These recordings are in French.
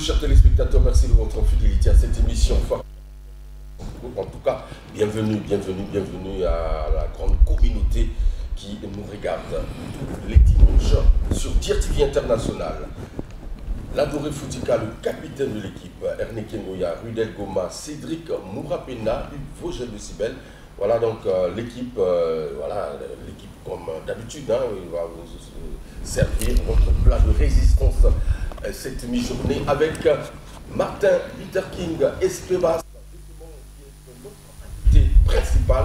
chers téléspectateurs, merci de votre fidélité à cette émission. En tout cas, bienvenue à la grande communauté qui nous regarde les dimanches sur Dir TV International. L'adoré Foutika, le capitaine de l'équipe, Ernie Kengoya, Rudel Goma, Cédric Mourapena, Vogel de Cibel. Voilà donc l'équipe, l'équipe comme d'habitude, hein, il va vous servir votre plat de résistance cette mi-journée avec Martin Luther King Espebas, qui est notre invité principal.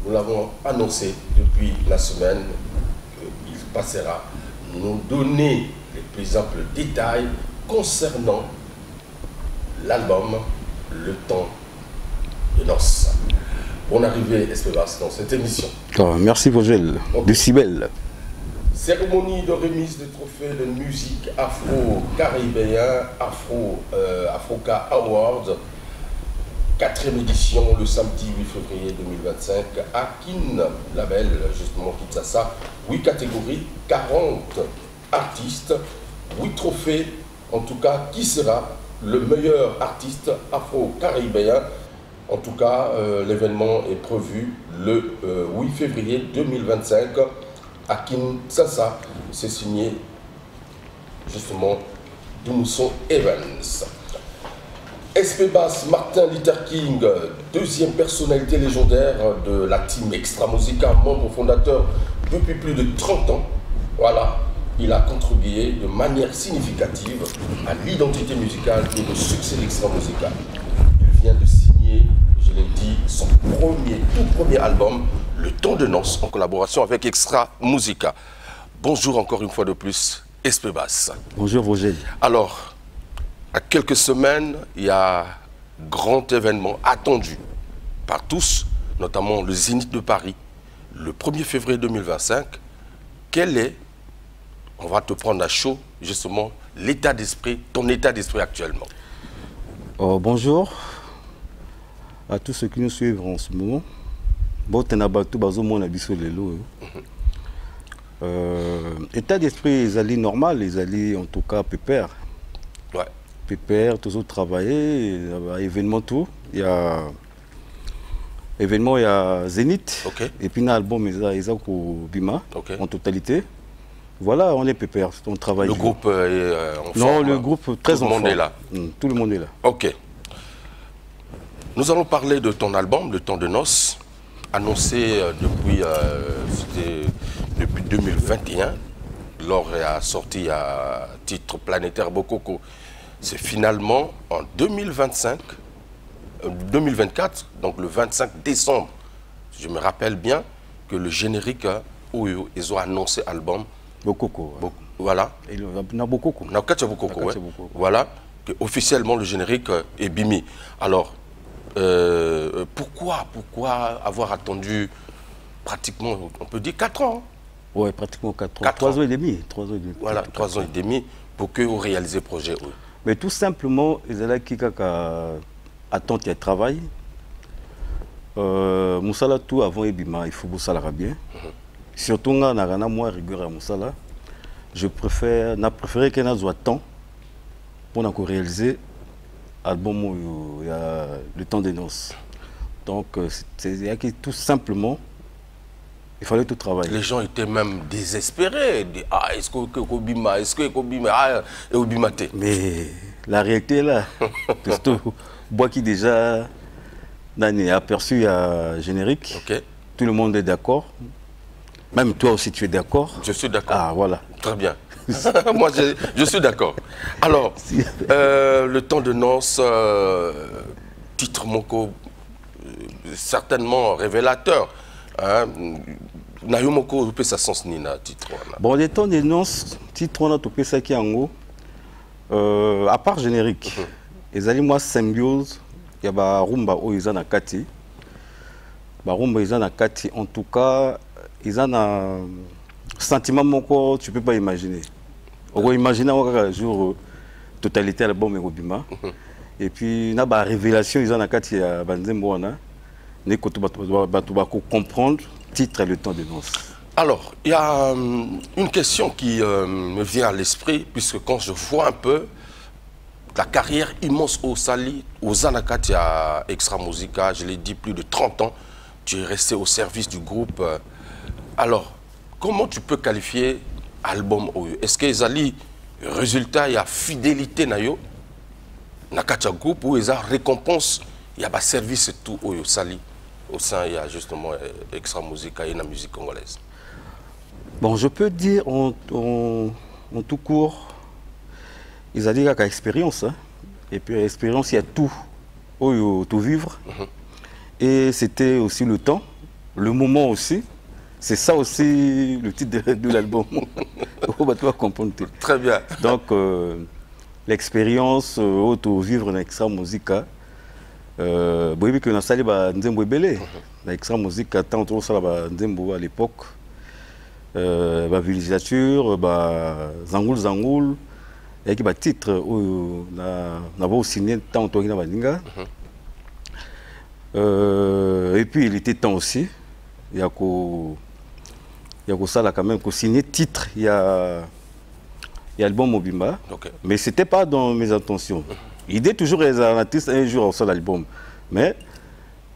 Nous l'avons annoncé depuis la semaine qu'il passera nous donner les plus amples détails concernant l'album Le Temps de Noces. Bonne arrivée, Espebas, dans cette émission. Merci, Vogel, de Cibel. Cérémonie de remise de trophées de musique afro-caribéen, Afroca Awards, 4e édition, le samedi 8 février 2025, à Kin Label, justement, Kinshasa. 8 catégories, 40 artistes, 8 trophées. En tout cas, qui sera le meilleur artiste afro-caribéen? En tout cas, l'événement est prévu le 8 février 2025 à Kinshasa. C'est signé justement Dumson Evans. Espebas Martin Luther King, deuxième personnalité légendaire de la team Extra Musica, membre fondateur depuis plus de 30 ans. Voilà, il a contribué de manière significative à l'identité musicale et au succès d'Extra Musica. Il vient de signer, je l'ai dit, son tout premier album, Le Temps de Noces, en collaboration avec Extra Musica. Bonjour encore une fois de plus, Espebas. Bonjour, Vogel. Alors, à quelques semaines, il y a un grand événement attendu par tous, notamment le Zénith de Paris, le 1er février 2025. Quel est, on va te prendre à chaud, justement, l'état d'esprit, ton état d'esprit actuellement? Bonjour à tous ceux qui nous suivent en ce moment. État d'esprit, ils allaient normal, ils allaient en tout cas pépère. Ouais. Pépère, toujours travailler, événement tout. Il y a événement, il y a Zénith. Okay. Et puis l'album, il y a Bima, okay, en totalité. Voilà, on est pépère, on travaille. Le groupe est en Non, forme. le groupe très en forme. Tout le monde est là. Tout le monde est là. Ok. Nous allons parler de ton album, Le Temps de Noces, annoncé depuis 2021, lors de la sortie à titre planétaire Bokoko. C'est finalement en 2024, donc le 25 décembre, je me rappelle bien que le générique, où ils ont annoncé l'album Bokoko. Voilà. Bokoko. Bokoko, ouais. Voilà, que officiellement le générique est bimi. Alors, pourquoi avoir attendu pratiquement, on peut dire 4 ans? Oui, pratiquement 4 ans. 3 ans et demi. 3 ans et demi. Voilà, 3 ans et demi pour que vous réalisez le projet. Oui. Mais tout simplement, ils allaient qui attendre le travail. Moussala tout avant Ebima, il faut que ça bien. Surtout quand on a moins rigueur à Moussala, je préfère qu'il soit temps pour réaliser l'album où il y a Le Temps des Noces. Donc, tout simplement, il fallait tout travailler. Les gens étaient même désespérés. Ah, est-ce que Kobima, est-ce que Kobima, ah, et Obimate. Mais la réalité est là. Moi qui déjà a aperçu un générique, okay, tout le monde est d'accord. Même toi aussi, tu es d'accord? Je suis d'accord. Ah, voilà. Très bien. Moi, je suis d'accord. Alors, Le Temps de Noces, titre Moko, certainement révélateur. Hein? Nayomoko, peut ça sens nina titre. Bon, Le Temps de Noces, titre on a tout ça qui en haut. À part générique, ils allaient moi symbiose, il y a rumba où ils en a kati. Rumba ils en a kati. En tout cas, ils en a sentiment moko, tu peux pas imaginer. On va imaginer un jour totalité l'album Ebima. Et puis il y a une révélation ils en a kati à Banzembo na. Ne comprendre titre Le Temps de Noces. Alors, il y a une question qui me vient à l'esprit, puisque quand je vois un peu ta carrière immense au Sali, aux Anakati à Extra Musica, je l'ai dit, plus de 30 ans, tu es resté au service du groupe. Alors, comment tu peux qualifier album Oyo? Est-ce que Zali, résultat, il y a fidélité nayo, Nakacha groupe, ou il y a récompense, il y a service et tout Oyo Sali, au sein, il y a justement Extra Musica et la musique congolaise? Bon, je peux dire en tout court, ils ont dit qu'il y a expérience. Hein? Et puis, expérience, il y a tout. Tout vivre. Et c'était aussi le temps, le moment aussi. C'est ça aussi le titre de l'album. On va comprendre. Très bien. Donc, l'expérience, auto-vivre dans Extra Musica. Boyebi que na sali ba nzembo ebele. Na Extra Musica, tant on sala ba nzembo à l'époque. Ba villégiature, ba zangoul. Et qui va titre où n'a pas signé tant on na baninga. Et puis il était temps aussi. Il y a ça là quand même qu'on signé titre. Il y a album Mobimba. Okay. Mais c'était pas dans mes intentions. L'idée toujours est un artiste un jour sur l'album. Mais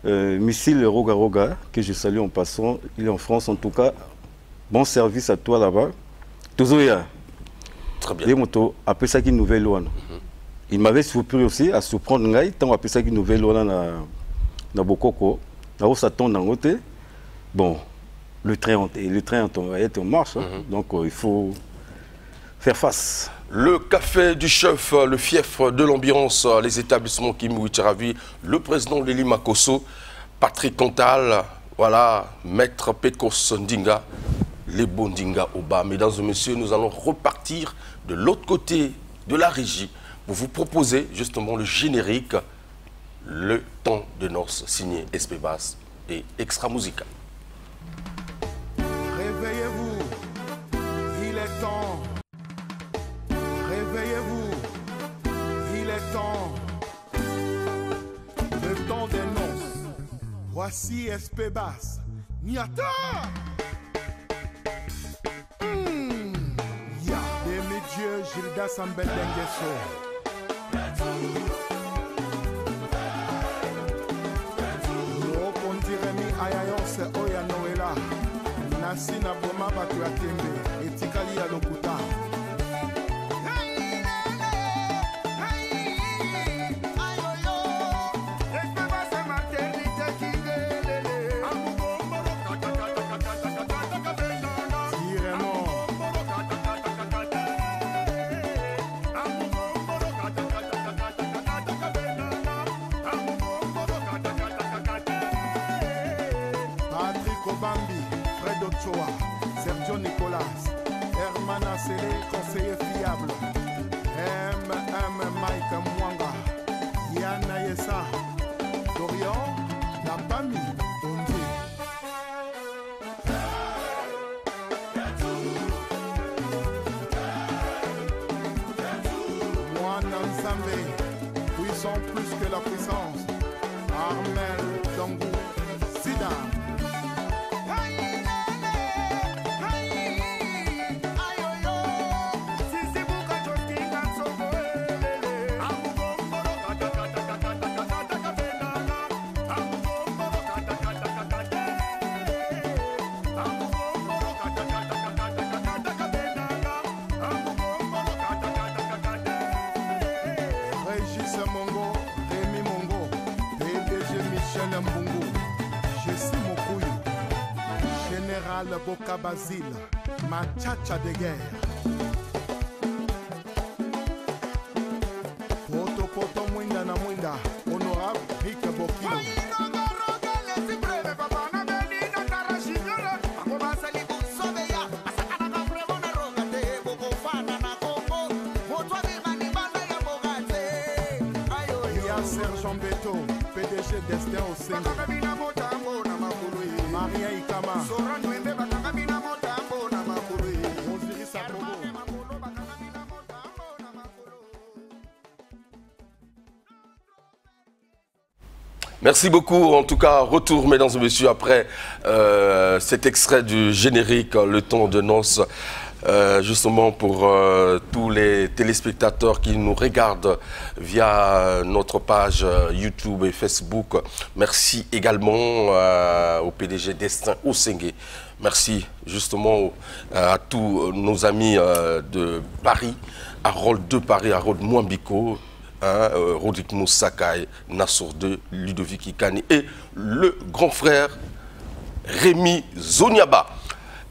Missile Roga Roga que je salue en passant, il est en France en tout cas. Bon service à toi là-bas. Tozoya. Très bien. Après ça, une nouvelle loi. Il m'avait surpris aussi à surprendre Ngaï, tant après ça, une nouvelle loi dans Bokoko. Là où ça tombe dans côté. Bon, le train est en marche. Donc il faut faire face. Le café du chef, le fief de l'ambiance, les établissements Kimi Charavi, le président Lili Makosso, Patrick Cantal, voilà, Maître Pekos Ndinga. Les bons Ndinga au bas. Mesdames et messieurs, nous allons repartir de l'autre côté de la régie pour vous proposer justement le générique Le temps de noces signé SP Bass et Extra Musica. Réveillez-vous, il est temps. Réveillez-vous, il est temps. Le temps des noces. Voici SP Bass. Niata! Dieu, Gilda Sambel Dengeso. Opondiremi ayayonse oya Noela. Nasi na boma batu ya tembe. Etikali ya lokuta. Bambi, Fred Ochoa, Sergio Nicolas, Herman Assele, conseiller fiable, Mike Mwanga, Yana Yessa, Dorian, Napami, Ondi. Mwana Nzambe, puissant plus que la puissance, Armel Dangou, Sida. Boka Basile, ma tchatcha de guerre. Poto poto mwinda na mwinda, honorable Rick Bokino. Sergent Beto, PDG Destin au Sénégal. Maria Ikama. Merci beaucoup. En tout cas, retour, mesdames et messieurs, après cet extrait du générique Le temps de noces. justement pour tous les téléspectateurs qui nous regardent via notre page YouTube et Facebook. Merci également au PDG Destin Osengue. Merci justement à tous nos amis de Paris, Harold de Paris, Harold Mwambiko, Rodrigue Moussakai, Nassour de Ludovic Ikani et le grand frère Rémi Zoniaba.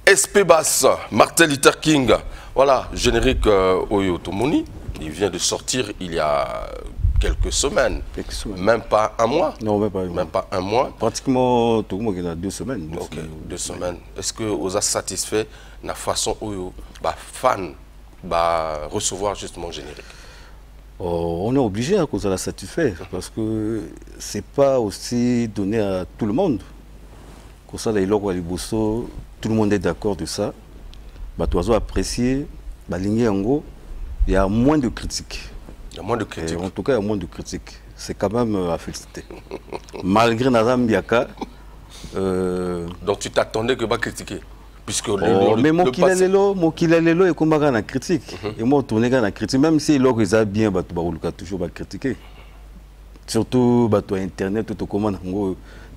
SP Bass, Martin Luther King, voilà, générique Oyo Tomoni. Il vient de sortir il y a quelques semaines. Même pas un mois. Non, même pas un mois. Même pas un mois. Pratiquement, tout le monde a 2 semaines. Ok, 2 semaines. Est-ce que vous êtes satisfait de la façon Oyo, fan, recevoir justement générique? On est obligé à cause de la satisfaire parce que c'est pas aussi donné à tout le monde. Comme ça, tout le monde est d'accord de ça. Tu as apprécié, il y a moins de critiques. Il y a moins de critiques. En tout cas, il y a moins de critiques. C'est quand même à féliciter. Malgré Nazam Biaka. Donc tu t'attendais que va critiquer? Puisque mais mon Lelo est comme la critique. Et moi, tourné dans la critique. Même si l'autre est bien, tu vas toujours critiquer. Surtout, Internet, tout comment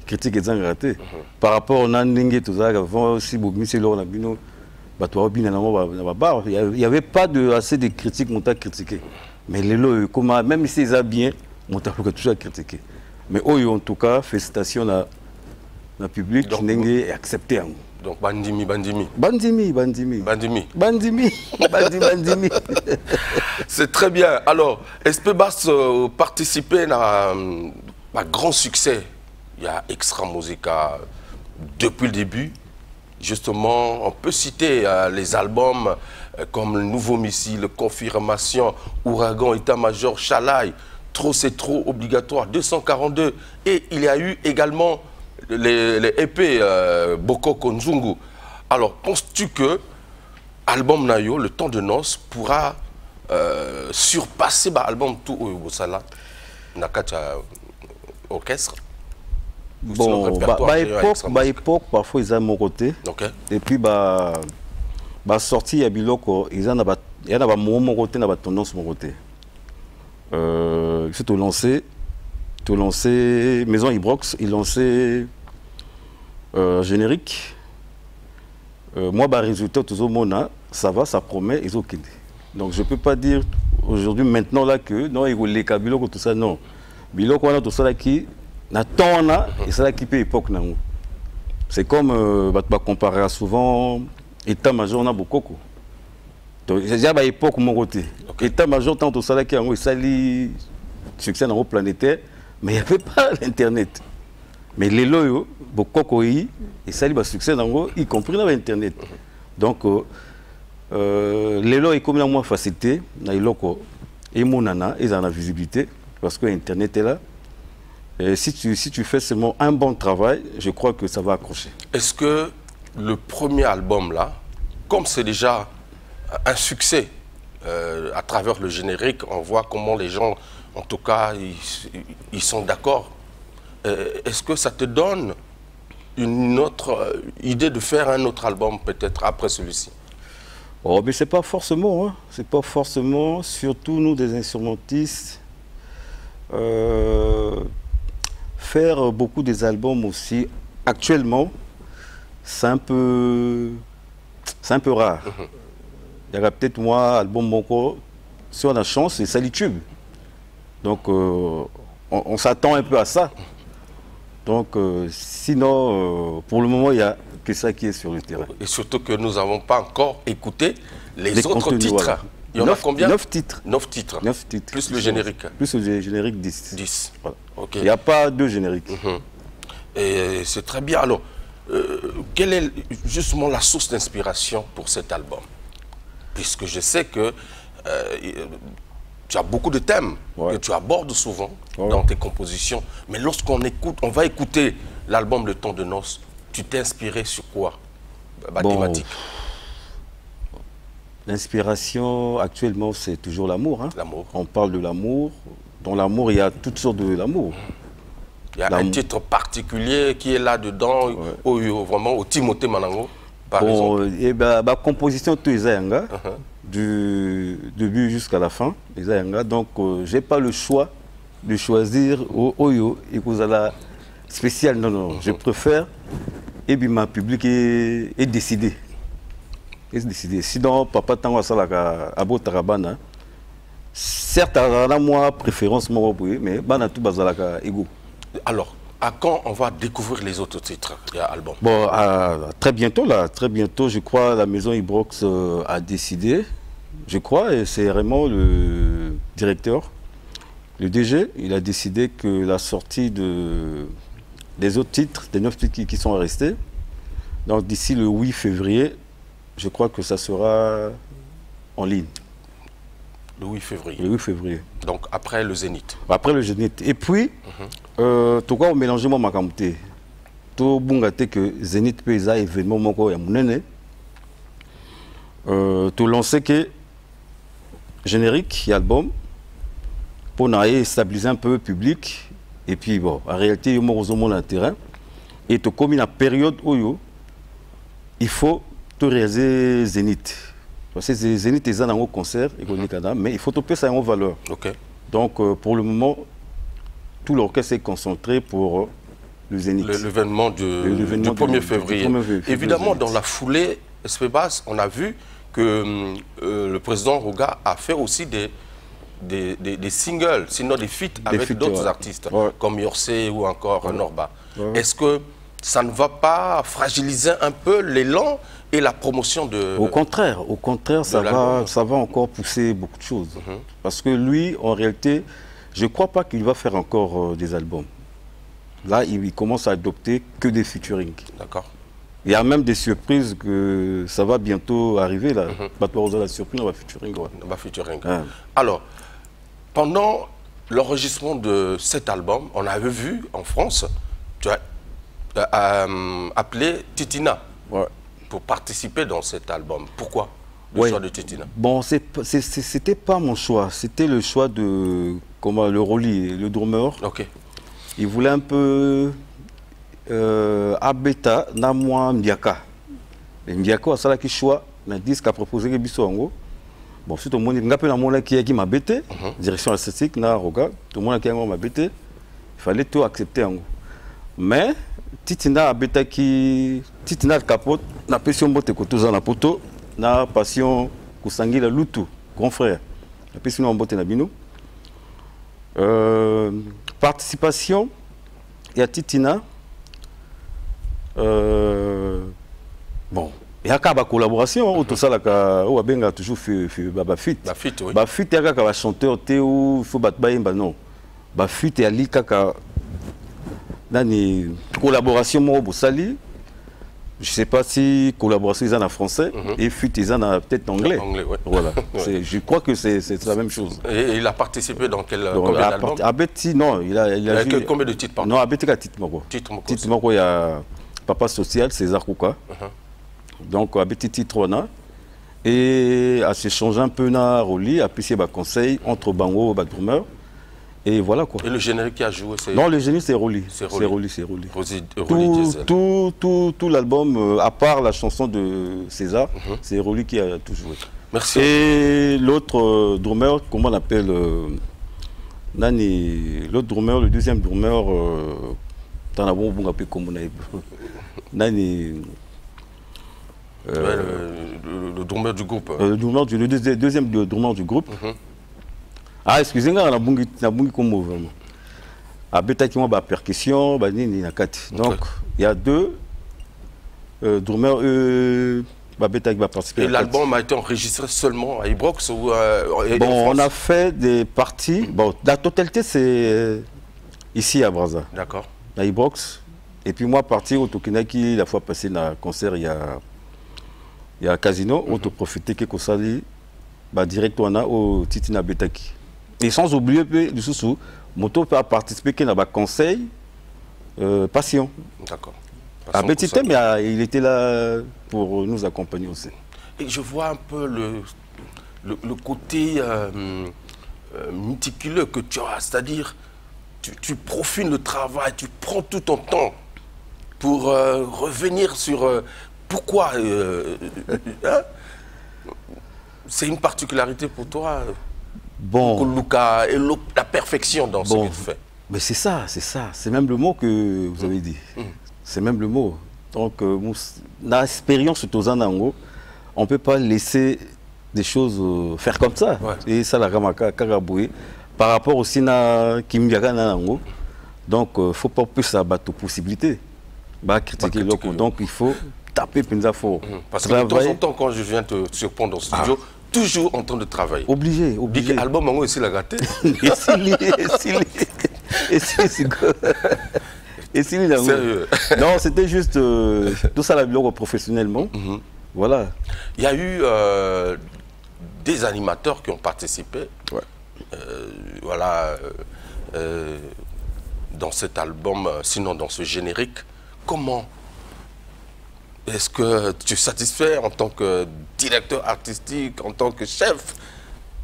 critique est raté. Par rapport à Nandingue, tout ça, avant aussi, il n'y avait pas assez de critiques, on t'a critiqué. Mais les lots, même s'ils ont bien, on t'a toujours critiqué. Mais en tout cas, félicitations à la public, qui est accepté. Donc, Bandimi. C'est très bien. Alors, SP Bass participer à un grand succès. Il y a Extra Musica depuis le début. Justement, on peut citer les albums comme Le Nouveau Missile, Confirmation, Ouragan, État-Major, Chalaï, Trop c'est trop, Obligatoire, 242. Et il y a eu également les EP Boko Konzungu. Alors, penses-tu que l'album Nayo, Le Temps de Noces, pourra surpasser l'album Tout Oyobosala, Nakacha Orchestre? Bon, époque, parfois ils ont mon côté. Okay. Et puis, sorti, il y a Biloko, il y a mon côté, il y a tendance mon côté. C'est tout lancé, Maison Ibrox, il lancé générique. Moi, résultat, tout le monde, ça va, ça promet, ils ont quitté. Donc, je ne peux pas dire aujourd'hui, maintenant, là, que non, il y a les Biloko, tout ça, non. Biloko, on a tout ça là qui. Et c'est là qui peut époque. C'est comme comparer souvent État-major na Bokoko. Donc j'ai déjà époque mon côté. État-major tant tout ça qui a eu succès dans le planétaire, mais il n'y avait pas l'internet. Mais les loyaux Bokoko et ça a succès dans y compris dans l'internet. Donc les loyaux est comme moins facilité, na iloko et mon nana ils ont la visibilité parce que l'internet est là. Et si tu fais seulement un bon travail, je crois que ça va accrocher. Est-ce que le premier album, là, comme c'est déjà un succès, à travers le générique, on voit comment les gens, en tout cas, ils sont d'accord. Est-ce que ça te donne une autre idée de faire un autre album, peut-être, après celui-ci? Oh, mais c'est pas forcément, hein. C'est pas forcément, surtout nous, des instrumentistes. Faire beaucoup des albums aussi, actuellement, c'est un peu rare. Il y aura peut-être moi, album Moko, si on a chance, c'est Salitube. Donc, on s'attend un peu à ça. Donc, sinon, pour le moment, il n'y a que ça qui est sur le terrain. Et surtout que nous n'avons pas encore écouté les autres contenus, titres. Voilà. Il y en a combien? 9 titres. 9 titres. 9 titres. Plus le générique. Plus le générique 10. 10. Voilà. Okay. Il n'y a pas 2 génériques. Et c'est très bien. Alors, quelle est justement la source d'inspiration pour cet album? Puisque je sais que tu as beaucoup de thèmes que tu abordes souvent dans tes compositions. Mais lorsqu'on écoute, on va écouter l'album Le Temps de Noces, tu t'es inspiré sur quoi? Thématique. L'inspiration, actuellement, c'est toujours l'amour. Hein. L'amour. On parle de l'amour. Dans l'amour, il y a toutes sortes de l'amour. Il y a un titre particulier qui est là-dedans, vraiment au Timothée Manango. Par exemple. Et bah, composition tout Isayanga, du début jusqu'à la fin, Isayanga. Donc, j'ai pas le choix de choisir Oyo et Kozala spécial. Non, non, je préfère et puis ma public est décidé. Sinon, papa Tango Salaka Abo Tarabana, certes, à moi préférence, mais Bana tout Bazalaka Ego. Alors, à quand on va découvrir les autres titres et albums? Bon, très bientôt, là, très bientôt, je crois, la maison Ibrox a décidé, je crois, et c'est vraiment le directeur, le DG, il a décidé que la sortie des autres titres, des 9 titres qui sont restés, donc d'ici le 8 février, je crois que ça sera en ligne. Le 8 février. Le 8 février. Donc après le Zénith. Après le Zénith. Et puis, tout cas, on mélange moi ma camouflé. Tout bon gâté que Zénith peut être événement mon corps et tout lancer que générique et album pour stabiliser un peu le public. Et puis bon, en réalité, il y a un terrain. Et tout comme une période où il faut tout réaliser Zénith. Parce que Zénith est un concert, mais il faut tout ça en valeur. Okay. Donc pour le moment, tout l'orchestre est concentré pour le Zénith. L'événement du 1er février. Évidemment, dans la foulée, SPBAS, on a vu que le président Roga a fait aussi des singles, sinon des feats avec d'autres artistes, comme Yorsé ou encore Norba. Est-ce que ça ne va pas fragiliser un peu l'élan et la promotion de... Au contraire, ça va encore pousser beaucoup de choses. Parce que lui, en réalité, je ne crois pas qu'il va faire encore des albums. Là, il commence à adopter que des featuring. D'accord. Il y a même des surprises que ça va bientôt arriver. Là. La surprise, on va featuring. Ouais. On va featuring. Ouais. Alors, pendant l'enregistrement de cet album, on avait vu en France, tu as appelé Titina pour participer dans cet album. Pourquoi le choix de Titina? Bon, c'était pas mon choix. C'était le choix de le Rolly, le drummer. Ok. Il voulait un peu Abeta, Namwa, Mbiaka. Et Mbiaka, c'est là qu'il choix. Le disque a proposé Bisso Ango. Bon, si tout le monde qui m'a bêté, direction artistique, na Roga, tout le monde qui m'a bêté, il fallait tout accepter Ango. Mais Titina Abeta qui Titina capote, na passion bote kotoza na poto, na passion kusangi la lutu, grand frère. La passion bote na bino. Participation, il y a Titina. Bon, il y a une collaboration, tout ça, on a toujours fait fit. Fit, oui. Fit, il y a un chanteur, il faut battre, non. Fit, il y a une collaboration, je ne sais pas si collaboration est en français et fit est peut-être en anglais. Ouais. Voilà. Je crois que c'est la même chose. Et il a participé dans combien d'albums? Abeti, non, il a joué. Combien de titres, pardon? Non, Abeti, il y a titre. Titre, il y a Papa Social, César Kouka. Donc, Abeti titre, et à se changer un peu dans Rolly, à pisser des conseils entre Bango et Drummer. Et voilà quoi. Et le générique qui a joué, c'est... Non, le générique c'est Rolly. C'est Rolly. Tout l'album, à part la chanson de César, c'est Rolly qui a tout joué. Merci. Et l'autre drummer, comment on appelle l'autre drummer, le deuxième drummer, Nani... le drummer du groupe. Le deuxième drummer du groupe. Ah, excusez-moi, on a beaucoup comme mot vraiment. À Beta qui m'a percussion, donc il y a deux drummers Beta qui va participer. Et l'album a été enregistré seulement à Ibrox ou bon, on a fait des parties. Bon, la totalité c'est ici à Brazza. D'accord. À Ibrox. Et puis moi parti au Tokinaki la fois passée dans le concert il y a Casino, on a profité que Kosali directement au Titina Betaki. Et sans oublier que du sous Moto peut participer à un conseil Passion. D'accord. À petit mais il était là pour nous accompagner aussi. Et je vois un peu le côté méticuleux que tu as, c'est-à-dire tu profines le travail, tu prends tout ton temps pour revenir sur Pourquoi hein? C'est une particularité pour toi, Bon. Luka, et la perfection dans ce que tu fais. Mais c'est ça, c'est ça. C'est même le mot que vous avez dit. C'est même le mot. Donc, l'expérience de Tozanango, on ne peut pas laisser des choses faire comme ça. Ouais. Et ça, la Ramaka, Karaboué, par rapport aussi à Kimbiaga Nanango. Donc, il ne faut pas plus abattre aux possibilités. Bah, critiquer l'autre. Donc, il faut taper Pinza fort. Parce que de temps en temps, quand je viens te surprendre au studio, toujours en train de travailler. Obligé, obligé. L'album Mango ici l'a gâté. Sérieux. Non, c'était juste tout ça la bilan professionnellement. Voilà. Il y a eu des animateurs qui ont participé. Ouais. Voilà. Dans cet album, sinon dans ce générique. Comment est-ce que tu es satisfait en tant que directeur artistique, en tant que chef?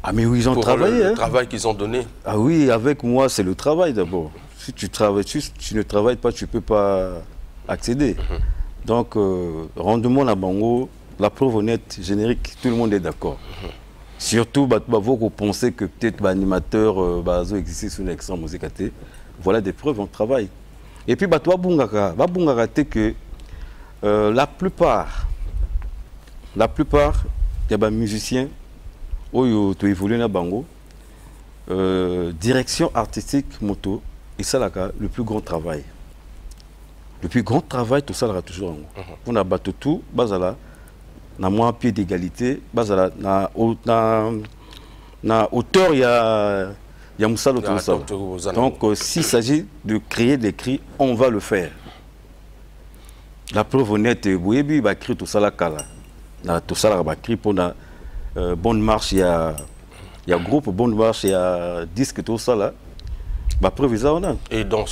Ah mais oui, ils ont travaillé. Le travail qu'ils ont donné. Ah oui, avec moi, c'est le travail d'abord. Si tu travailles, tu ne travailles pas, tu ne peux pas accéder. Donc, rendement la bango, la preuve honnête, générique, tout le monde est d'accord. Surtout, vous pensez que peut-être l'animateur existe sur l'extra musique. Voilà des preuves, on travaille. Et puis, que la plupart, il y a des musiciens qui évoluent dans bango, direction artistique, moto, et ça, le plus grand travail. Le plus grand travail, tout ça, là, toujours. On a battu tout, basala, na moins pied d'égalité, basala, na hauteur, il y a Moussa Loto. Donc, s'il s'agit de créer des cris, on va le faire. La preuve honnête, Bouébi va créer tout ça là, tout ça là, va créer pour la bonne marche, il y a groupe, bonne marche, il y a disque, tout ça là. Bah, preuve, on a. Et dans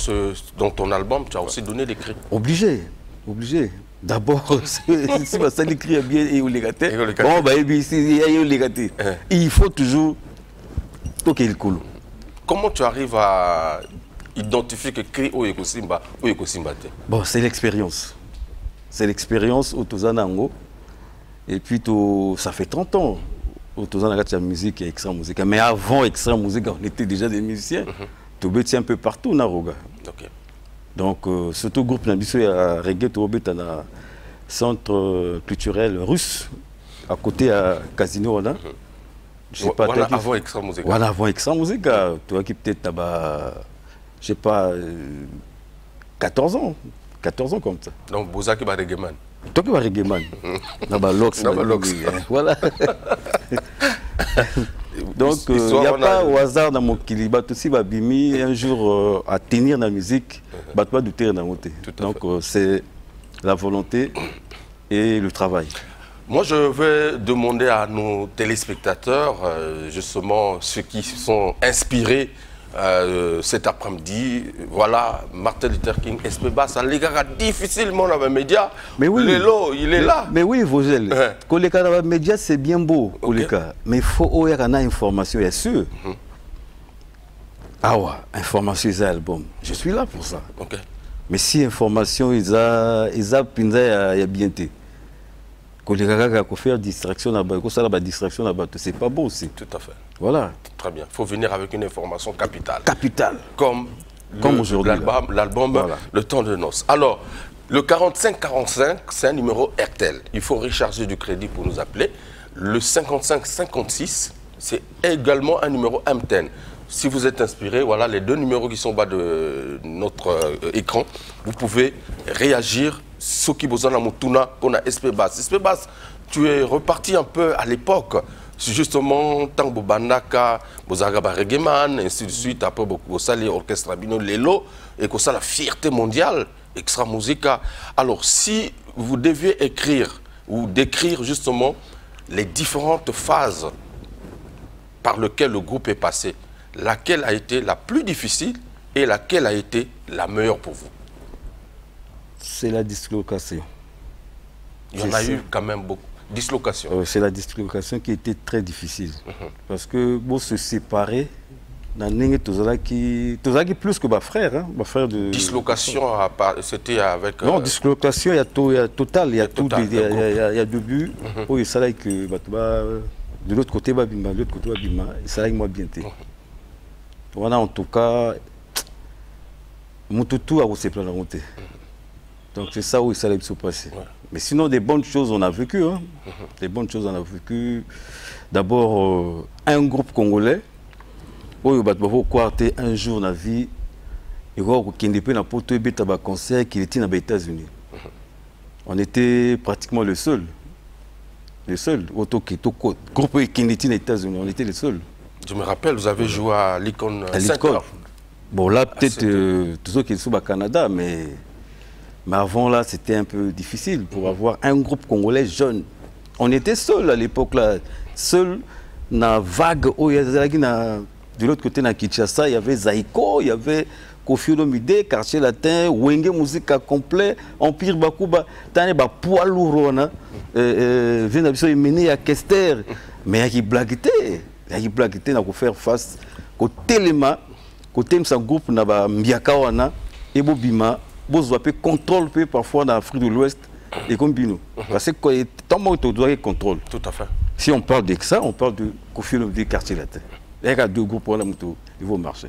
ton album, tu as aussi donné des cris. Obligé, obligé. D'abord, si ça l'écrit bien et au légaté, bon, bah, il faut toujours toquer le colo. Comment tu arrives à identifier que cri ou Ekosimba ou Ekosimba? Bon, c'est l'expérience. C'est l'expérience au Tozanango. Et puis, ça fait 30 ans. Au Tozanango, il y a musique et extra musique. Mais avant extra musique, on était déjà des musiciens. Tu es un peu partout, Naroga. Okay. Donc, surtout le groupe Nabiso, il y a reggae, tu es dans un centre culturel russe, à côté à Casino. Je sais pas, voilà avant extra musique. Voilà avant extra musique. Tu vois qui peut-être, je sais pas, 14 ans. 14 ans comme ça. Donc, Bozaki va reggaeman. Toi qui vas reggaeman. Lox. Voilà. Donc, il n'y a pas au hasard dans mon kiliba. Tout si Babimi, un jour, à tenir dans la musique, pas douter dans la montée. Donc, c'est la volonté et le travail. Moi, je vais demander à nos téléspectateurs, justement, ceux qui se sont inspirés cet après-midi, voilà, Martin Luther King, SPBA, ça les gars difficilement dans les médias. Mais oui, il est là. Mais oui, Vogel, quand les gars dans les médias, c'est bien beau, mais il faut avoir une information, bien sûr. Ah ouais, information, ils ont album. Je suis là pour ça. Mais si information, ils ont bien été. Quand les gars ont fait distraction là-bas, c'est pas beau aussi. Tout à fait. Voilà. Très bien. Il faut venir avec une information capitale. Capitale. Comme aujourd'hui. L'album voilà. Le temps de noces. Alors, le 4545, c'est un numéro RTL. Il faut recharger du crédit pour nous appeler. Le 5556, c'est également un numéro MTN. Si vous êtes inspiré, voilà les deux numéros qui sont bas de notre écran. Vous pouvez réagir. Ce qui vous en a moutuna, on a SPBAS. SPBAS, tu es reparti un peu à l'époque. Justement, tant que Banaka, Bozagaba Regeman, ainsi de suite, après beaucoup de orchestre Rabino Lelo, et que ça la fierté mondiale, extra musica. Alors, si vous deviez écrire ou décrire justement les différentes phases par lesquelles le groupe est passé, laquelle a été la plus difficile et laquelle a été la meilleure pour vous? C'est la dislocation. Il y en a eu quand même beaucoup. Dislocation. C'est la dislocation qui était très difficile. Parce que pour se séparer Tozalaki plus que ma frère, hein, ma frère de. Dislocation, c'était avec. Non, dislocation, il y a total, il y a tout, il y a deux buts. Oh, il s'agit que de l'autre côté, de l'autre côté, il s'agit moi bien. Voilà, en tout cas, mon toutou a aussi plein de montée. Donc c'est ça où il s'allait se passer. Ouais. Mais sinon, des bonnes choses on a vécu. Hein. Des bonnes choses on a vécu. D'abord, un groupe congolais, où il va un jour dans la vie, il va y un concert qui était aux États-Unis. On était pratiquement le seul. Le seul. Groupe qui était aux États-Unis, on était les seuls. Je me rappelle, vous avez joué à l'Icône Center. Bon, là, peut-être tous ceux qui sont au Canada, mais avant, là, c'était un peu difficile pour avoir un groupe congolais jeune. On était seuls à l'époque, là. Seuls, dans la vague, de l'autre côté, dans Kinshasa, il y avait Zaïko, il y avait Kofi Olomide, Quartier Latin, Wenge Musique complet, Empire Bakuba, Tane Poids lourd, vient mené à Kester. Mais il y a des blagues, il faut faire face au téléma, côté de groupe, il y a Mbiakawana, et Bobima. Vous avez contrôle parfois dans l'Afrique de l'Ouest et comme Bino. Parce que tant que tu dois contrôle. Tout à fait. Si on parle de ça, on parle de Kofi Olomide Quartier Latin. Il y a deux groupes pour ils vont marcher.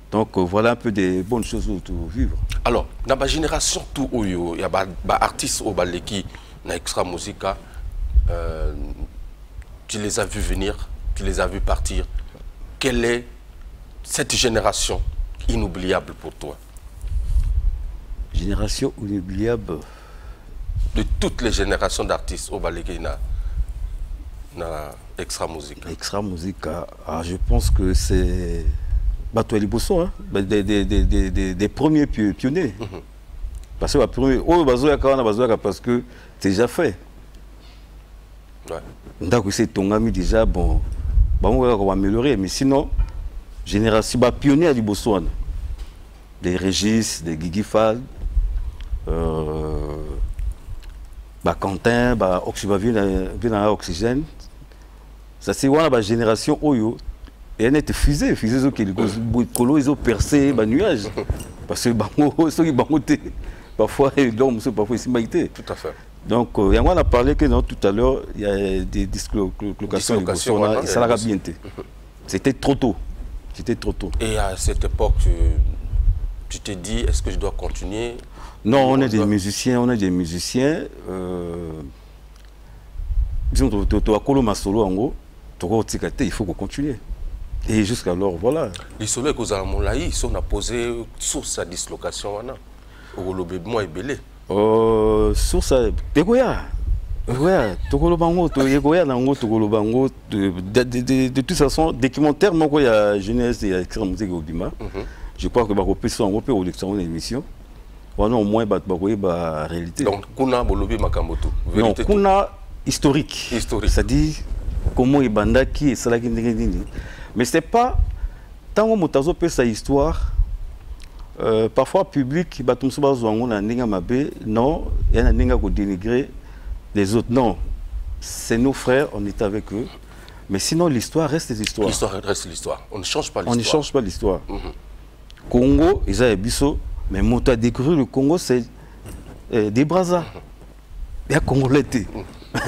Donc voilà un peu des bonnes choses pour vivre. Alors, dans ma génération, il y a des artistes au Baleki, dans Extra Musica, tu les as vus venir, tu les as vus partir. Quelle est cette génération inoubliable pour toi? Génération inoubliable. De toutes les générations d'artistes au Baleki dans Extra Musica. Extra Musica, je pense que c'est Batoeli Bosso, hein, des premiers pionniers. Parce que parce que c'est déjà fait. Donc c'est ton ami déjà, bon, on va améliorer. Mais sinon, génération pionnier du Bosso, des Régis, des Guigui Fall. Quentin, Oxygène. Ça c'est la génération Oyo. Et elle était fusée qui ils ont percé les nuages. Parce que parfois ils dorment, parfois ils s'immitent. Tout à fait. Donc, on a parlé que non, tout à l'heure, il y a des dislocations et ça l'a bien été. C'était trop tôt. C'était trop tôt. Et à cette époque, tu t'es dit, est-ce que je dois continuer? Non, on est des musiciens, disons, il faut qu'on continue. Et jusqu'alors, voilà. Les soleils que vous avez ils sont posés sur sa dislocation. Moi, belé. Sur sa. De toute façon, documentaire, il y a jeunesse et Extra Musica au Bima. Je crois que on peut sur l'émission. Au moins, la réalité. Donc, Kuna Bolobi Makamboto. Non, Kuna historique. C'est-à-dire comment il bandaki et ça. Mais c'est pas tant que Moutazo peut sa histoire. Parfois, public, non, il y a un ninga qui dénigrer les autres. Non, c'est nos frères, on est avec eux. Mais sinon, l'histoire reste l'histoire. L'histoire reste l'histoire. On ne change pas l'histoire. On ne change pas l'histoire. Congo, ils ont Bisso, mais mon a découvert le Congo, c'est des Brazza. Il y a Congolais.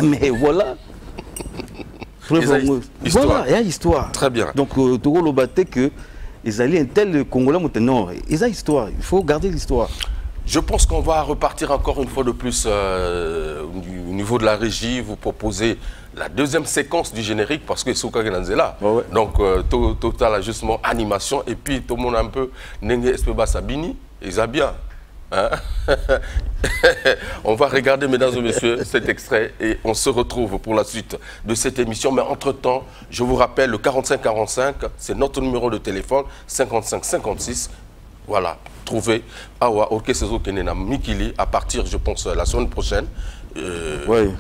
Mais voilà. Voilà, il y a histoire. Très bien. Donc, Togo le battait que ils allaient un tel Congolais, non, ils ont histoire. Il faut garder l'histoire. Je pense qu'on va repartir encore une fois de plus au niveau de la régie. Vous proposez la deuxième séquence du générique parce que Souka Genanzela. Ouais. Donc, total ajustement, animation. Et puis, tout le monde un peu, Nenge Espeba Sabini, ils ont bien. Hein? On va regarder, mesdames et messieurs, cet extrait et on se retrouve pour la suite de cette émission. Mais entre-temps, je vous rappelle, le 4545, c'est notre numéro de téléphone, 5556. Voilà, trouvez Awa Orkesezo Kenena Mikili à partir, je pense, la semaine prochaine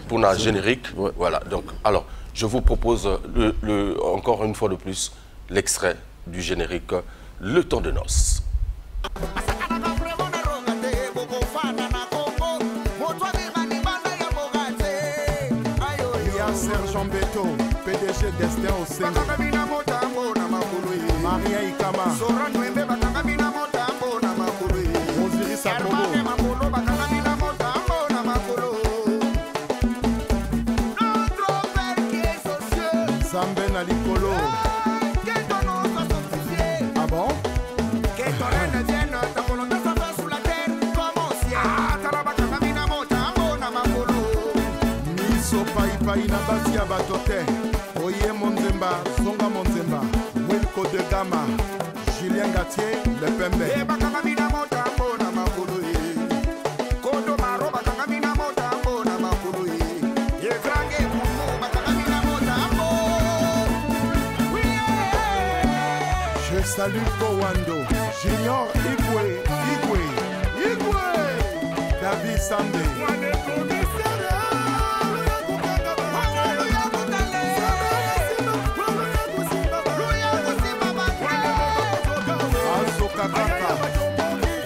pour la générique. Ouais. Voilà, donc, alors, je vous propose encore une fois de plus l'extrait du générique, Le temps de noces. Sergent Beto. PDG Destin Osengo Maria Ikama Osiris Akobo Zambe na likolo. Ah bon? Miso pai na basi ya batote. Oye Monzemba, Zonga Monzemba, Wilco de Gama, Julien Gatier, Le Pembe. Salut Kowando, Junior Igwe, David Sambé. Azoka Kaka,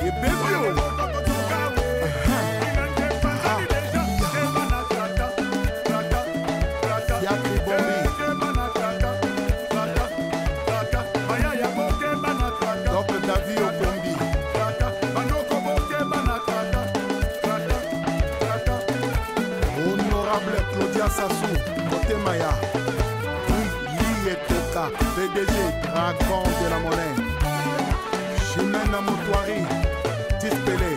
et Bébio. Yakri Bombi. Sassou, côté Maya, Lietoka, PDG, dragon de la monnaie, Chimène Moutouari, Tispelé,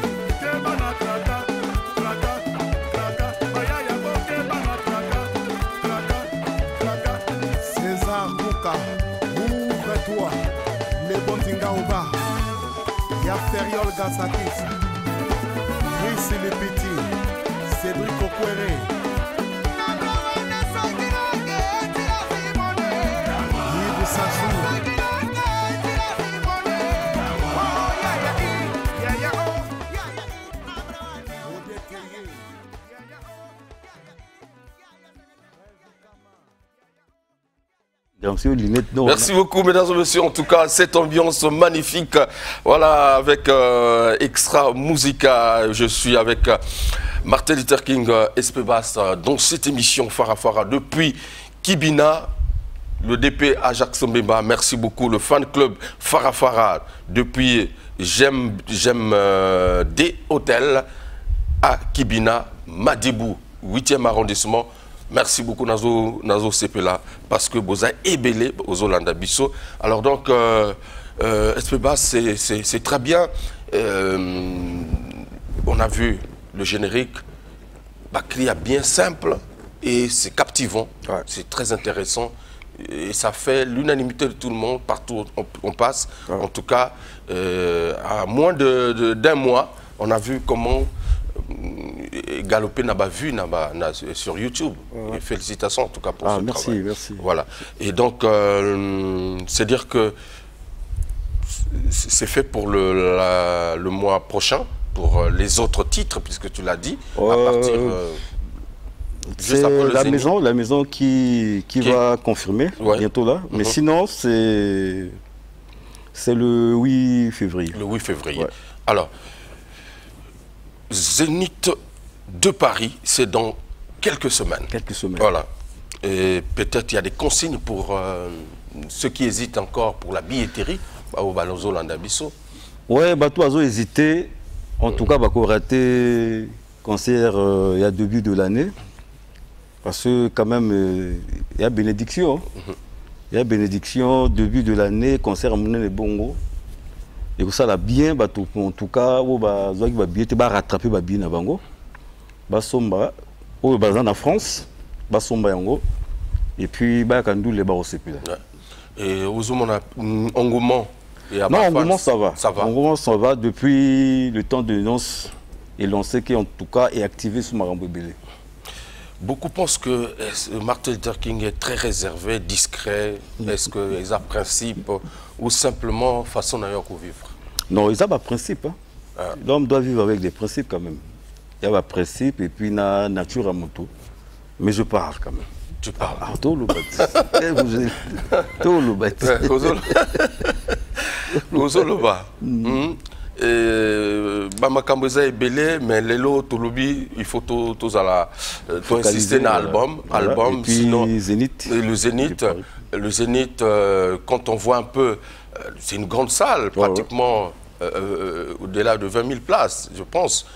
César Kouka, ouvre-toi, les bons Tingaouba, Yaferiol Gassakis, Brice le Petit, Cédric Okwere. Merci beaucoup, mesdames et messieurs. En tout cas, cette ambiance magnifique. Voilà, avec Extra Musica. Je suis avec Martin Luther King Espebas dans cette émission Farafara depuis Kibina. Le DP Ajax Mbemba, merci beaucoup. Le fan club Farafara depuis J'aime des hôtels à Kibina, Madibou, 8e arrondissement. Merci beaucoup Nazo Sepela parce que vous avez ébélé aux Hollanda Bisso. Alors donc, Espebas, c'est très bien. On a vu le générique, Bakri a bien simple et c'est captivant. Ouais. C'est très intéressant. Et ça fait l'unanimité de tout le monde, partout où on passe. Ouais. En tout cas, à moins d'un mois, on a vu comment Galopé n'a pas vu sur YouTube. Ouais. Et félicitations en tout cas pour ce travail. Merci. Voilà. Et donc, c'est dire que c'est fait pour le mois prochain, pour les autres titres, puisque tu l'as dit, à partir... C'est la maison qui va confirmer bientôt là. Mais sinon, c'est le 8 février. Le 8 février. Ouais. Alors, Zénith de Paris, c'est dans quelques semaines. Voilà. Et peut-être il y a des consignes pour ceux qui hésitent encore pour la billetterie au Balozo Landabiso. Ouais, tout a hésité. En tout cas, il y a raté concert il y a début de l'année. Parce que quand même, il y a bénédiction. Il y a bénédiction, début de l'année, concert à Mounen et Bongo. Et ça, là, bien, en tout cas, il va bien rattraper bien à Bango. Basomba, en France, Basomba Yango. Et puis, Kandou, les barreaux CP. Et aux hommes, on a engouement. Non, engouement, ça va. Engouement, ça va depuis le temps de l'annonce et lancé qui, en tout cas, est activé sous Marambo Bélé. Beaucoup pensent que Martin Luther King est très réservé, discret. Est-ce qu'ils ont principe ou simplement façon d'ailleurs qu'on vivre? Non, ils ont un principe. Hein. L'homme doit vivre avec des principes quand même. Il y a un principe et puis une nature à moto. Mais je parle quand même. Tu parles? Tout le Bamakamboza est belé, mais Lelo, Tolobi, il faut insister dans l'album. Et puis sinon, Zénith. Le Zénith, quand on voit un peu, c'est une grande salle, pratiquement au-delà de 20 000 places, je pense.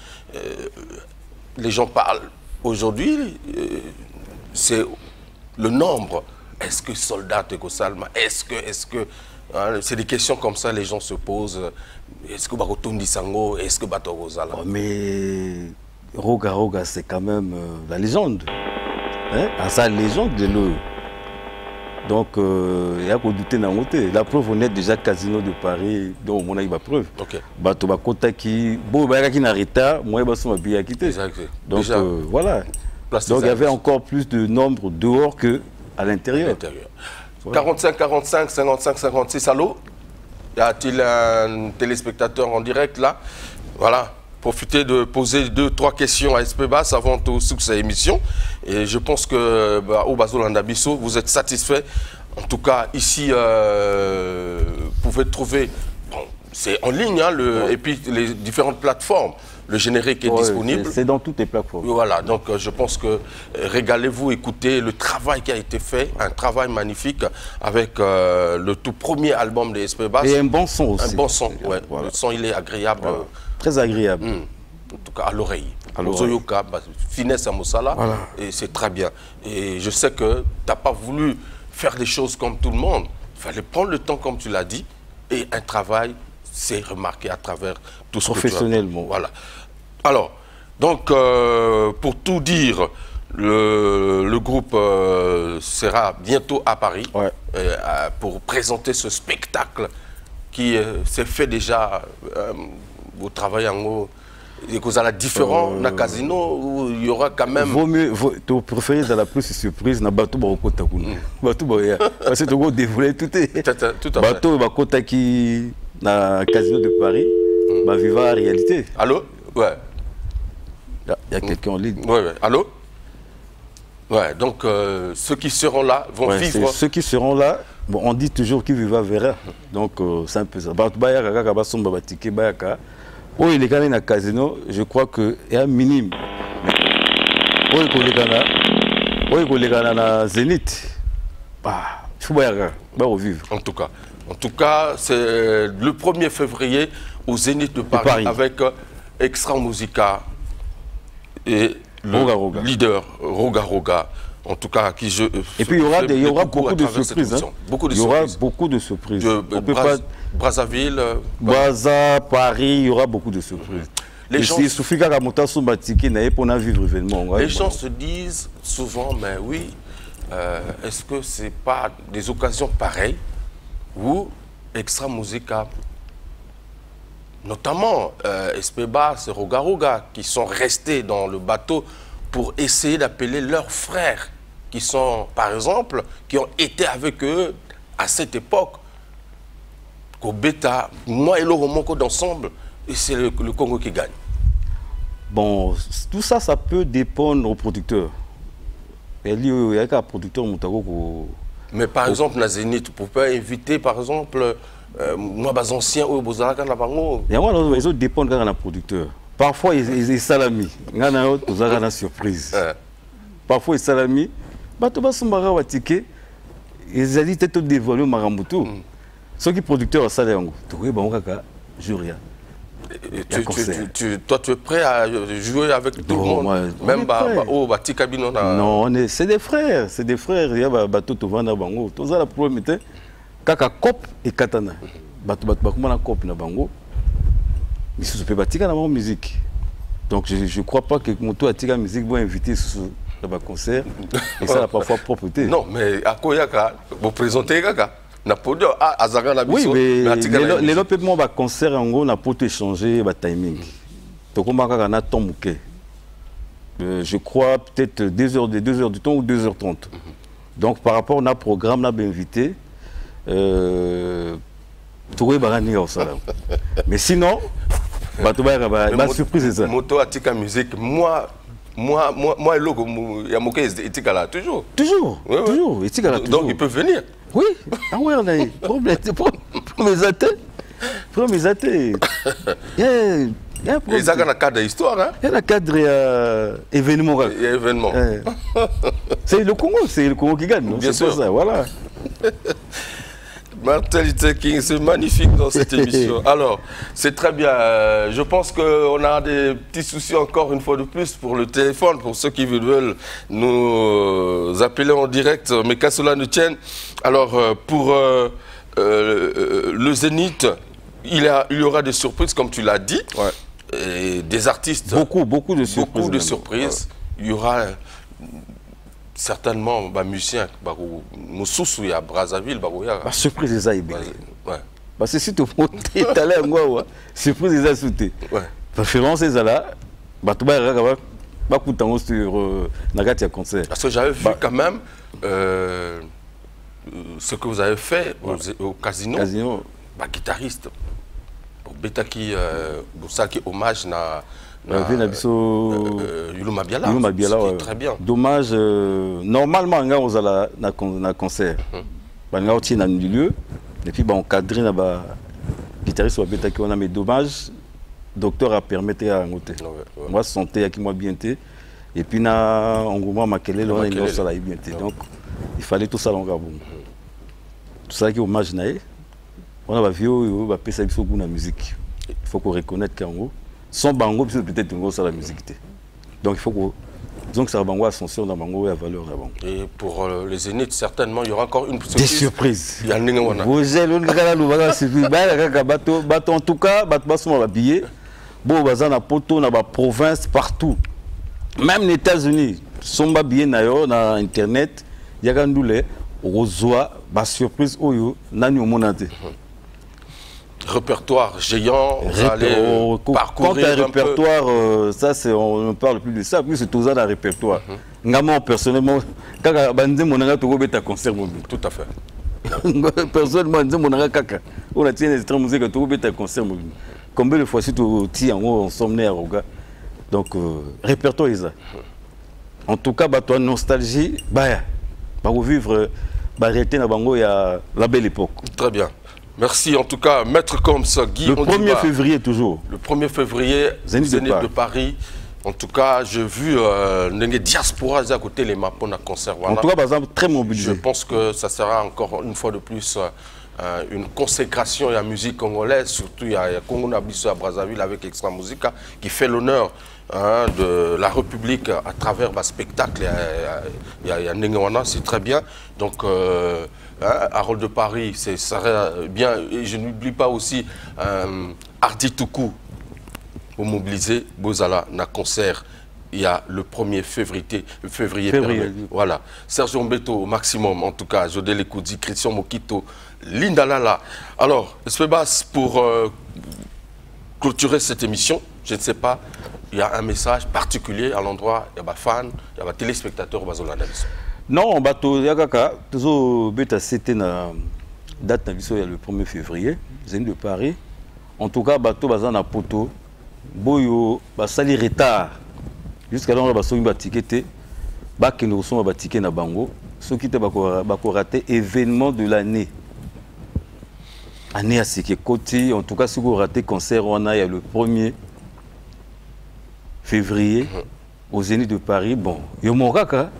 Les gens parlent aujourd'hui, c'est le nombre. Est-ce que soldat de Salma? Est-ce que hein, c'est des questions comme ça, les gens se posent. Est-ce que Barotondi Sango? Est-ce que Bato Rosala? Mais Roga, c'est quand même la légende. Hein? À sa légende de l'eau. Donc, il y a qu'à douter dans le la preuve, on est déjà Casino de Paris, donc on a eu la preuve. Ok. Bato Bakota qui. Bon, il y a qui n'a pas moi, je suis bien quitté. Donc, déjà, voilà. Donc, il y avait encore plus de nombre dehors qu'à l'intérieur. Voilà. 45, 45, 55, 56, allô? Y a-t-il un téléspectateur en direct là? Voilà. Profitez de poser 2-3 questions à SP Bass avant tout succès émission. Et je pense que au Bazolanda Bisso, vous êtes satisfait. En tout cas, ici, vous pouvez trouver, bon, c'est en ligne, hein, et puis les différentes plateformes. Le générique est disponible. C'est dans toutes les plateformes. Voilà, donc je pense que régalez-vous, écoutez le travail qui a été fait, un travail magnifique avec le tout premier album de SP Bass. Et un bon son aussi. Un bon son, ouais. Voilà. Le son, il est agréable. Voilà. Très agréable. En tout cas, à l'oreille. Finesse à Moussala, voilà. Et c'est très bien. Et je sais que tu n'as pas voulu faire des choses comme tout le monde. Il fallait prendre le temps, comme tu l'as dit, et un travail, c'est remarqué à travers tout ce professionnellement. Que tu as. Voilà. Alors, donc, pour tout dire, le groupe sera bientôt à Paris pour présenter ce spectacle qui s'est fait déjà au travail en haut. Et que ça la différent dans le casino où il y aura quand même. Vaut mieux, tu préfères dans la plus surprise dans Bateau Barokota. Bateau Barokota. Parce que tu vas dévoiler tout. Bateau Barokota qui dans le casino de Paris va vivre la réalité. Allô? Ouais. Il y a quelqu'un en ligne. Ouais. Allô? Ouais, donc ceux qui seront là vont vivre. Ceux qui seront là, bon, on dit toujours qui vivra verra. Donc c'est un peu ça. Oh, il est quand même dans le casino, je crois qu'il y a un minime. Oh, il est dans la Zénith. Il faut revivre. En tout cas, c'est le 1er février au Zénith de Paris. Avec Extra Musica et le leader Roga. En tout cas, qui je. Et puis il y aura beaucoup de surprises. Hein. Il y aura beaucoup de surprises. Brazzaville, Paris, il y aura beaucoup de surprises. Les gens se disent souvent, mais oui, est-ce que ce n'est pas des occasions pareilles où Extra Musica, notamment SP Bass et Roga, qui sont restés dans le bateau pour essayer d'appeler leurs frères, qui sont, par exemple, qui ont été avec eux à cette époque, qu'au Beta, moi et Loromoko d'ensemble, et c'est le Congo qui gagne. Bon, tout ça, ça peut dépendre aux producteurs. Il y a un producteur mais par exemple, dans Zénith, vous pouvez inviter, par exemple, moi, les anciens, ils dépendent quand un producteur. Parfois, ils sont salami. Ils ont une surprise. Parfois, ils sont salami. Ils ont des tickets. Ils ont dit que des volumes Marambutu. Ceux qui sont producteurs, ils ont dit toi, tu es prêt à jouer avec tout le monde? Même non, c'est des frères. C'est des frères. Il y a des bateaux qui vendent à Bango. Tout ça, le problème était Kaka Kop et Katana. Bateau Kop na Bango. Mais ce n'est pas la musique. Donc je ne crois pas que Moto a la musique va inviter sur le concert. Et ça, parfois propreté. Non, mais à quoi vous présentez Kaka? Oui, mais les lopements va concert en gros n'a pas échanger le timing. Donc on va na tomber. Je crois peut-être 2 heures du temps ou 2h30. Donc par rapport à notre programme, on a bien invité. Mais sinon, ma surprise est ça. Moto atika musique, moi et logo, il y a moqué etika là toujours. Toujours. Donc il peut venir. Oui. Ah ouais, on a problème. Pour mes athées. Il y a un cadre d'histoire. Hein? Il y a un cadre événement. Événement. C'est le Congo qui gagne. Bien sûr. Ça, voilà. Martin Luther King, c'est magnifique dans cette émission. Alors, c'est très bien. Je pense qu'on a des petits soucis encore une fois de plus pour le téléphone, pour ceux qui veulent nous appeler en direct, mais qu'à cela ne tienne. Alors, pour le Zénith, il y aura des surprises, comme tu l'as dit, et des artistes. Beaucoup de surprises. Beaucoup de surprises. Il y aura certainement des musiciens, il y a Brazzaville, surprise des aïbés. Parce que si tu es allé à moi, surprise des aïbés. Parce que c'est là, tu vas sur Nagatia concert. Parce que j'avais vu quand même ce que vous avez fait au casino. Guitariste. Pour Betaki, Boussaki, hommage na Yuluma Biala, très bien. Dommage, normalement, on a un concert. On a un lieu, et puis on cadre un guitariste sur Betaki, on a mais dommage, docteur a permis à noter. Moi, santé, qui m'a bien été, et puis on a maquillé, on a une autre salle bien été. Donc, il fallait tout ça dans le Gabon. Tout ça qui est hommage, on a vu, on a pensé à la musique. Il faut qu'on reconnaisse qu'en gros, sans bango, peut-être une grosse à la musique. Donc il faut que disons que ça va bango ascension dans bango et à valeur là-bas. Et pour les Zéniths, certainement, il y aura encore une surprise. Des surprises. Il y a un en tout cas, on va habiller. Bon, on va poto, dans la province, partout. Même les États-Unis, sont habillés dans Internet. Il y a des surprises où il y a des répertoire géant, vous allez parcourir un répertoire, ça c'est on ne parle plus de ça, plus c'est tout ça dans le répertoire. Moi personnellement, quand mon concert tout à fait. Personnellement, on a tient les extraits musique à concert combien de fois si tu tiens en somnaire donc répertoire is en tout cas toi nostalgie revivre arrêter na bango ya la belle époque. Très bien. Merci en tout cas, Maître Combs, Guy. Le 1er février toujours. Le 1er février, Zénith de Paris. En tout cas, j'ai vu une diaspora à côté les mapons à concert. En tout cas, par exemple, très mobilisé. Je pense que ça sera encore une fois de plus une consécration à la musique congolaise, surtout il y a Congo Nabiso à Brazzaville avec Extra Musica qui fait l'honneur de la République à travers le spectacle. Il y a Nengewana, c'est très bien. Donc, Harold de Paris, ça serait bien. Et je n'oublie pas aussi Hardy Toukou pour mobiliser Bozala na concert. Il y a le 1er février. Voilà. Serge Mbeto au maximum, en tout cas. Jodé Lekoudi, Christian Mokito, Linda Lala. Alors, Espébas, pour clôturer cette émission, je ne sais pas, il y a un message particulier à l'endroit, il y a des fans, il y a des téléspectateurs au Bazolanabiso. Non, il y a toujours c'était la date le 1er février, Zénith de Paris. En tout cas, bateau bazan à poto, boyo, basali retard. Jusqu'à là, on a un ticket, nous sommes un ticket na bango. Ceux qui ont raté événement de l'année. Année à Sike Koti, en tout cas, si vous ratez concert, on a le 1er février au Zénith de Paris. Bon, Yomoraka.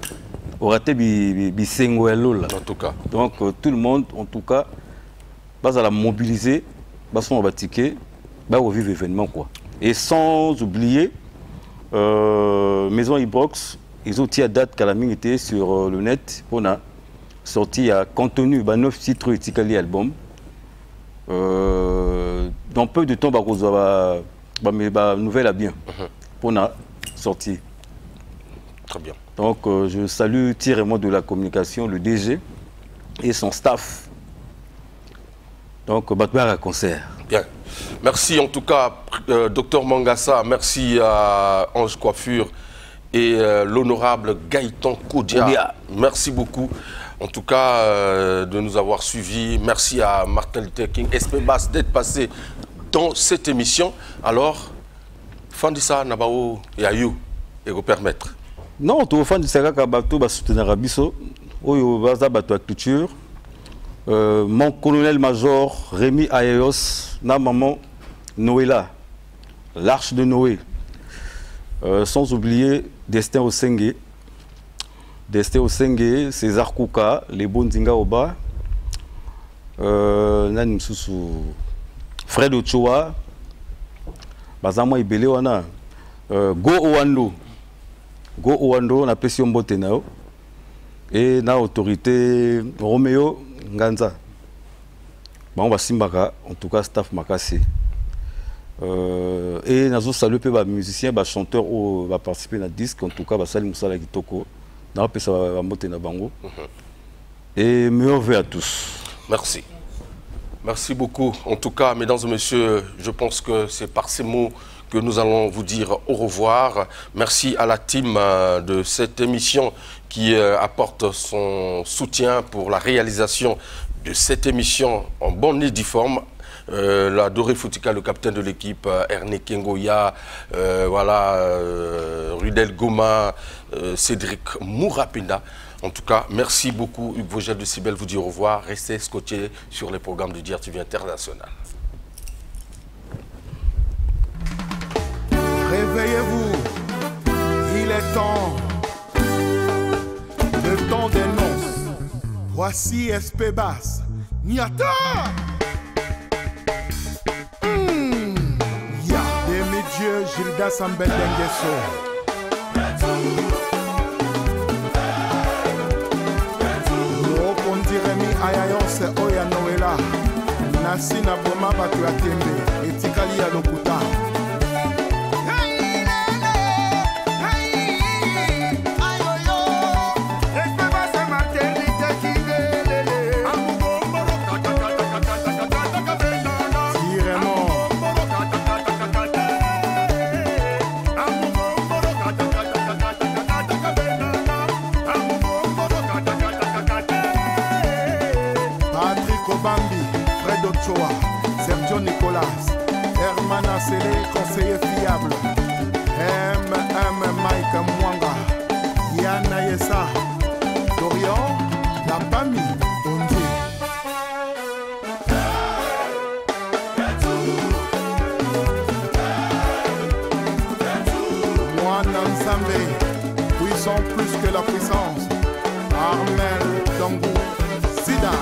On raté Bisengoelo là. En tout cas. Donc tout le monde, en tout cas, va à la mobiliser, va son ticket, va revivre l'événement quoi. Et sans oublier, Maison Ibrox, ils ont tiré date qu'à la minute était sur le net, on a sorti à contenu 9 titres et album. Dans peu de temps, bah nouvelle à bien. On a sorti. Très bien. Donc, je salue tirement de la communication, le DG et son staff. Donc, Batouar à concert. Bien. Merci en tout cas, Dr Mangassa. Merci à Ange Coiffure et l'honorable Gaëtan Koudia. Merci beaucoup. En tout cas, de nous avoir suivis. Merci à Martin Luther King, Espébas d'être passé dans cette émission. Alors, fin de ça, Nabao et Ayou, et vous permettre. Non, tout au fond de ça, Kabato va soutenir Abisso, Oyo Baza Bato Culture, mon colonel-major Rémi Ayos, na maman Noëlla, l'Arche de Noé. Sans oublier Destin Osenge. Destin Osenge, César Kouka, les Bondinga Oba, Fred Ochoa, Bazama Ibele wana, Go Owando. Go Owando, on a Pession Botenao. Et na autorité Roméo Nganza. Bon, on va Simbaka, en tout cas, staff Makassi. Et nous saluons les musiciens, les chanteurs qui vont participer à la disque, en tout cas, les saluons Moussala Kitoko. Nous allons monter dans Bango. Et meilleurs vœux à tous. Merci. Merci beaucoup. En tout cas, mesdames et messieurs, je pense que c'est par ces mots que nous allons vous dire au revoir. Merci à la team de cette émission qui apporte son soutien pour la réalisation de cette émission en bonne et due forme. La Doré Foutika, le capitaine de l'équipe, Erné Kengoya, voilà, Rudel Goma, Cédric Mourapinda. En tout cas, merci beaucoup. Hugues Vogel de Cibel vous dit au revoir. Restez scotchés sur les programmes du DRTV International. Réveillez-vous, il est temps, le temps des noces. Voici SP Bass, Niata. Ya, demi-dieu, Gilda Sambel Dengeso. Remi Ayayon se Oya Noela Nasi na Boma Batu ya Tembe Etikali ya Lokuta. Sergio Nicolas, Hermana Sele, conseiller fiable, Mike Mwanga, Yana Yessa, Dorian, la Pami, Ondi. Mwana Nzambe, puissant plus que la puissance, Armel Dongou, Sida.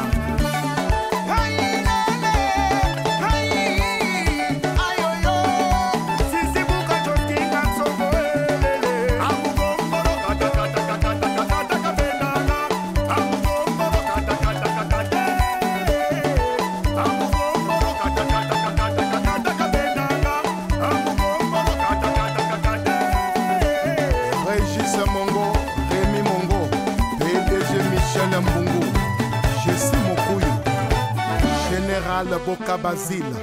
Le Boca Basile,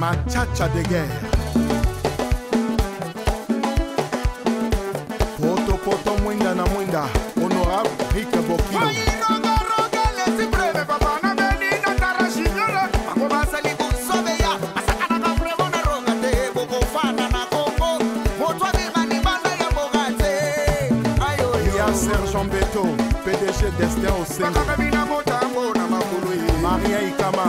ma tchatcha de guerre. Poto poto mwinda na mwinda, honorable Rick Bokilo. Sergent Beto, PDG Destin au Sénégal. Maria Ikama.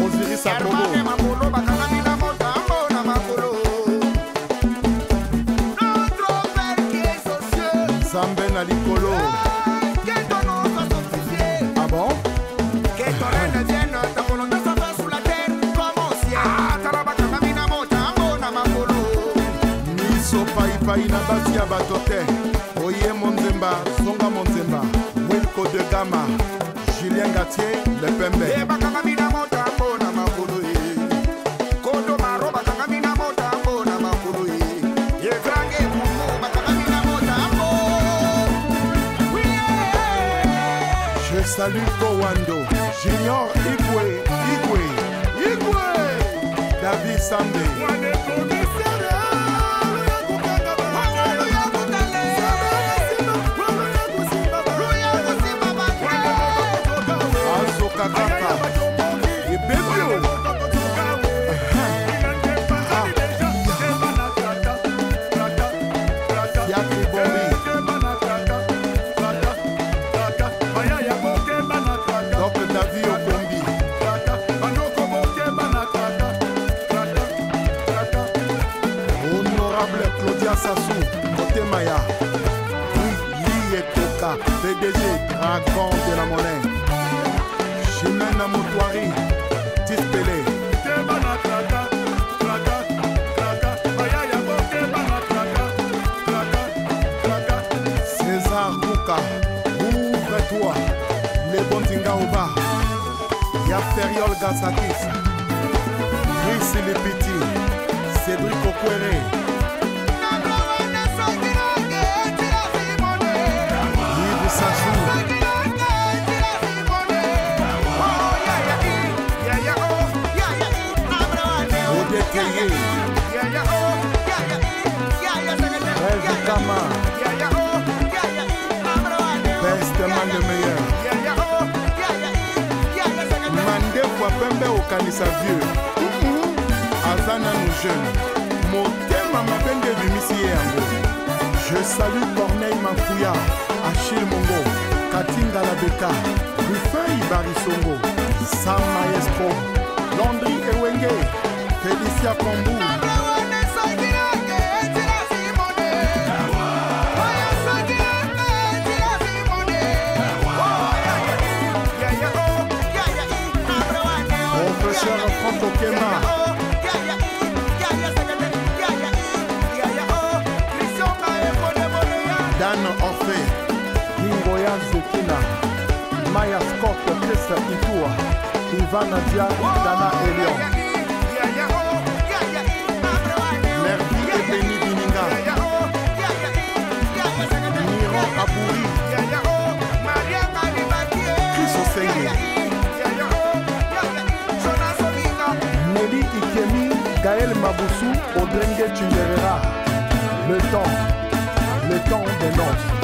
Osiris Akobo. Zambe na Likolo. Ah bon? Miso Pai na basi ya batote. Oye Monzemba, Zonga Monzemba. Wilco de Gama, Julien Gatier, Le Pembe. Je salue Kowando, Junior Igwe, David Sambe. Moussa Sassou, côté Maya. Lié Toka, PDG, dragon de la monnaie. Chimène Moutouari, Tispélé. César Bouka, ouvre-toi. Les bons Tingaouba. Y'a Feriol Gassakis. Brice le Petit. Cédric Okwere. Yves Sassou. Odekeye. Rêve Kama. Bestement le meilleur. Mandefwa Pembe okanisa vieux. Azana nous jeunes. Motema mabende bimisi yango. Je salue Corneille Mafouya, Achille Mongo, Katinga Labeka, Rufin Ibarisongo, Sam Maestro, Landry Ewenge, Félicia Pambou. Professeur Franco Kema. Dan Orfe, Ningoya Zekina, Maya Scott, Orchestre Itua, Ivana Dia, Dana Elion, Merdi et Béni Bininga, Miron Abouri, Chris Osenge, Nelly Ikemi, Gaël Maboussou, Odrenge Tchinderera, le temps des noces.